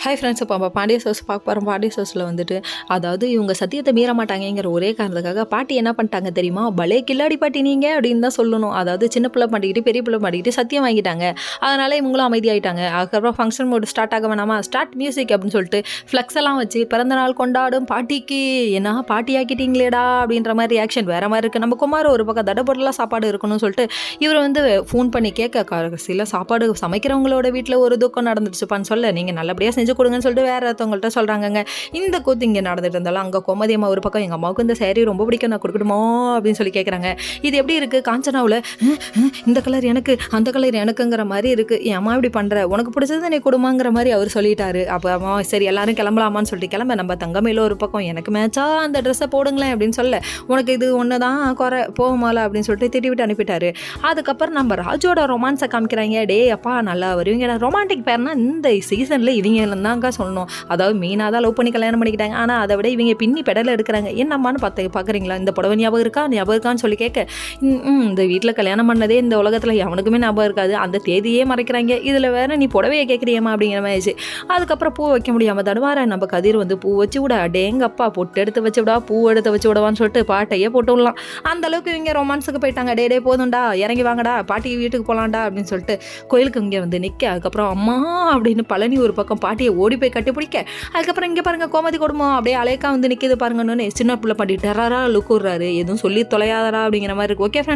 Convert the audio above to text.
Hi friends, இப்போ நம்ம Pandya sous பார்க்க போகிறோம். பாண்டிய சோஸில் வந்துட்டு அதாவது இவங்க சத்தியத்தை மீற மாட்டாங்கங்கிற ஒரே காரணத்துக்காக பாட்டி என்ன பண்ணிட்டாங்க தெரியுமா? பலே கில்லாடி பாட்டி நீங்கள் அப்படின்னு தான் சொல்லணும். அதாவது சின்ன பிள்ளை மாட்டிக்கிட்டு பெரிய பிள்ளை மாட்டிக்கிட்டு சத்தியம் வாங்கிட்டாங்க. அதனால் இவங்களும் அமைதியாகிட்டாங்க. அதுக்கப்புறம் ஃபங்க்ஷன் மோடு ஸ்டார்ட் ஆக வேணாமா, ஸ்டார்ட் மியூசிக் அப்படின்னு சொல்லிட்டு ஃப்ளெக்ஸ் எல்லாம் வச்சு பிறந்தநாள் கொண்டாடும் பாட்டிக்கு என்ன பாட்டி ஆக்கிட்டீங்களேடா அப்படின்ற மாதிரி ரியாக்ஷன் வேறு மாதிரி இருக்குது. நம்ம குமார் ஒரு பக்கம் தடபடலாம் சாப்பாடு இருக்கணும்னு சொல்லிட்டு இவர் வந்து ஃபோன் பண்ணி கேட்க கடைசியில் சாப்பாடு சமைக்கிறவங்களோட வீட்டில் ஒரு துக்கம் நடந்துருச்சுப்பான்னு சொல்ல நீங்கள் நல்லபடியாக செஞ்சு கொடுங்கன்னு சொல்லிட்டு வேறு ஒருத்தவங்கள்ட்ட சொல்கிறாங்கங்க. இந்த கூத்து இங்கே நடந்துட்டு இருந்தாலும் அங்கே கோமதி அம்மா ஒரு பக்கம் எங்கள் அம்மாவுக்கு இந்த சேரீ ரொம்ப பிடிக்கும், நான் கொடுக்கணுமோ அப்படின்னு சொல்லி கேட்குறாங்க. இது எப்படி இருக்குது காஞ்சனாவில் இந்த கலர் எனக்கு அந்த கலர் எனக்குங்கிற மாதிரி இருக்குது, என் அம்மா இப்படி பண்ணுற, உனக்கு பிடிச்சது நீ கொடுமாங்கிற மாதிரி அவர் சொல்லிட்டாரு. அப்போ அம்மா சரி எல்லாரும் கிளம்பலாமான்னு சொல்லிட்டு கிளம்ப நம்ம தங்கமையில் ஒரு பக்கம் எனக்கு மேட்சா அந்த ட்ரெஸ்ஸை போடுங்களேன் அப்படின்னு சொல்ல உனக்கு இது ஒன்று தான் குறை போகுமால அப்படின்னு சொல்லிட்டு திட்டி விட்டு அனுப்பிட்டாரு. அதுக்கப்புறம் நம்ம ராஜோட ரொமான்ஸை காமிக்கிறாங்க. டே அப்பா நல்லா வருவீங்க ரொமான்டிக் பேர்னா இந்த சீசனில் இவங்க தாங்க சொல்லணும். அதாவது மீனாக தான் லவ் பண்ணி கல்யாணம் பண்ணிக்கிட்டாங்க. ஆனால் அதை விட இவங்க பின்னி பெடலில் எடுக்கிறாங்க. என்னம்மான்னு பார்க்குறீங்களா, இந்த புடவை ஞாபகம் இருக்கான்னு சொல்லி கேட்க இந்த வீட்டில் கல்யாணம் பண்ணதே இந்த உலகத்தில் எவனுக்குமே ஞாபகம் இருக்காது, அந்த தேதியே மறைக்கிறாங்க, இதில் வேறு நீ புடவையை கேட்குறியம்மா அப்படிங்கிற மாதிரி. அதுக்கப்புறம் பூ வைக்க முடியாமல் தடுவார நம்ம கதிர் வந்து பூ வச்சு விட டேங்கப்பா பொட்டு எடுத்து வச்சு விடா பூ எடுத்து வச்சு விடவான்னு சொல்லிட்டு பாட்டையே போட்டு விடலாம். அந்த அளவுக்கு இவங்க ரொமான்ஸுக்கு போயிட்டாங்க. டே போதும்டா இறங்கி வாங்கடா பாட்டி வீட்டுக்கு போகலான்டா அப்படின்னு சொல்லிட்டு கோயிலுக்கு இங்கே வந்து நிற்க. அதுக்கப்புறம் அம்மா அப்படின்னு பழனி ஒரு பக்கம் பாட்டியை ஓடி போய் கட்டி பிடிக்க. அதுக்கப்புறம் இங்கே பாருங்கள் கோமதி குடும்பம் அப்படியே அலைக்கா வந்து நிற்கிது பாருங்கன்னு சின்ன பிள்ளை பாட்டி டெரரா லுக் விடுறாரு, எதுவும் சொல்லி தொலையாதரா அப்படிங்கிற மாதிரி இருக்கு. Okay friends.